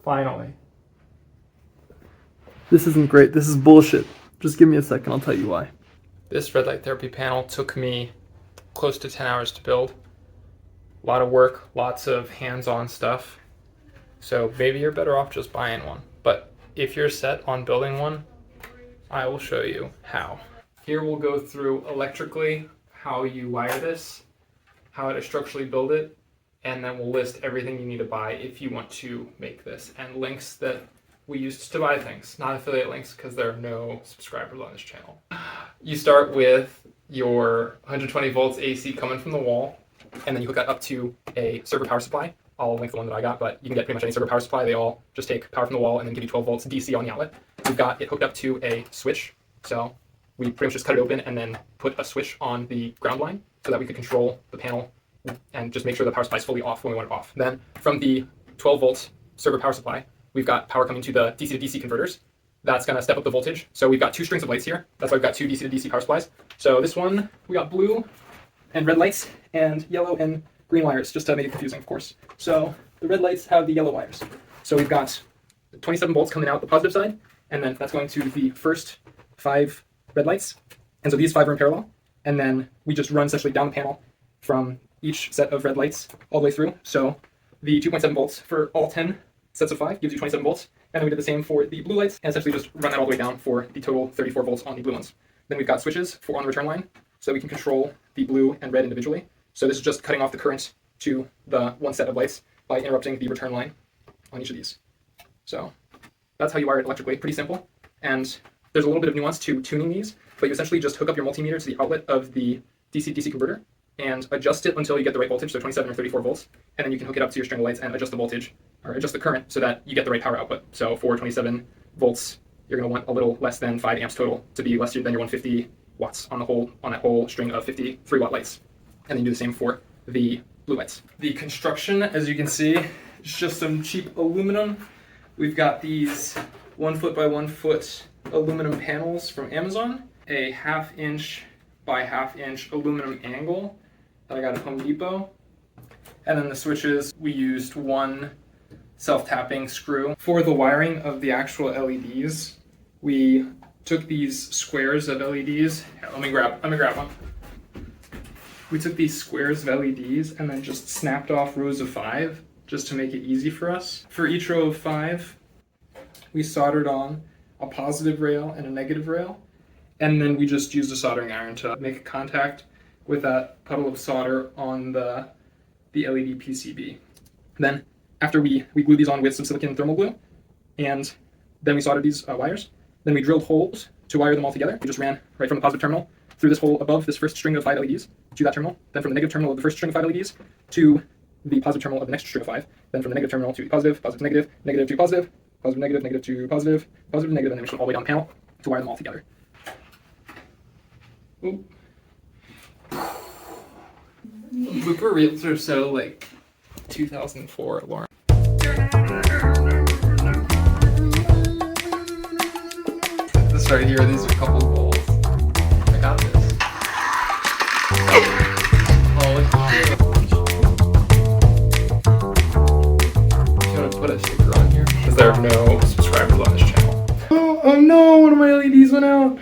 Finally. This isn't great. This is bullshit. Just give me a second. I'll tell you why. This red light therapy panel took me close to 10 hours to build. A lot of work, lots of hands-on stuff. So maybe you're better off just buying one. But if you're set on building one, I will show you how. Here we'll go through electrically how you wire this, how to structurally build it, and then we'll list everything you need to buy if you want to make this, and links that we used to buy things, not affiliate links because there are no subscribers on this channel. You start with your 120 volts AC coming from the wall, and then you hook that up to a server power supply. I'll link the one that I got, but you can get pretty much any server power supply. They all just take power from the wall and then give you 12 volts DC on the outlet. We've got it hooked up to a switch, so we pretty much just cut it open and then put a switch on the ground line so that we could control the panel and just make sure the power supply is fully off when we want it off. Then from the 12 volt server power supply, we've got power coming to the DC to DC converters. That's going to step up the voltage. So we've got two strings of lights here. That's why we've got two DC to DC power supplies. So this one, we got blue and red lights and yellow and green wires, just to make it confusing, of course. So the red lights have the yellow wires. So we've got 27 volts coming out the positive side, and then that's going to the first 5 red lights. And so these 5 are in parallel. And then we just run essentially down the panel from each set of red lights all the way through. So the 2.7 volts for all 10 sets of 5 gives you 27 volts. And then we did the same for the blue lights, and essentially just run that all the way down for the total 34 volts on the blue ones. Then we've got switches for on the return line, so we can control the blue and red individually. So this is just cutting off the current to the one set of lights by interrupting the return line on each of these. So that's how you wire it electrically. Pretty simple. And there's a little bit of nuance to tuning these, but you essentially just hook up your multimeter to the outlet of the DC-DC converter and adjust it until you get the right voltage, so 27 or 34 volts, and then you can hook it up to your string of lights and adjust the voltage, or adjust the current so that you get the right power output. So for 27 volts, you're going to want a little less than 5 amps total to be less than your 150 watts on that whole string of 53 watt lights. And then you do the same for the blue lights. The construction, as you can see, is just some cheap aluminum. We've got these 1 foot by 1 foot aluminum panels from Amazon, a 1/2 inch by 1/2 inch aluminum angle that I got at Home Depot. And then the switches, we used 1 self-tapping screw. For the wiring of the actual LEDs, we took these squares of LEDs. Here, let me grab one. We took these squares of LEDs and then just snapped off rows of 5 just to make it easy for us. For each row of 5, we soldered on a positive rail and a negative rail. And then we just used a soldering iron to make contact with that puddle of solder on the LED PCB. Then after we glued these on with some silicone thermal glue, and then we soldered these wires. Then we drilled holes to wire them all together. We just ran right from the positive terminal through this hole above this first string of 5 LEDs to that terminal, then from the negative terminal of the first string of 5 LEDs to the positive terminal of the next string of 5, then from the negative terminal to positive, positive to negative, negative to positive, positive negative, negative to positive, positive to negative, and then we just went all the way down the panel to wire them all together. Ooh. Blooper reels are so like 2004, Lauren. This right here, these are a couple of goals. I got this. Oh, look at this. You want to put a sticker on here? Because there are no subscribers on this channel. Oh no, one of my LEDs went out.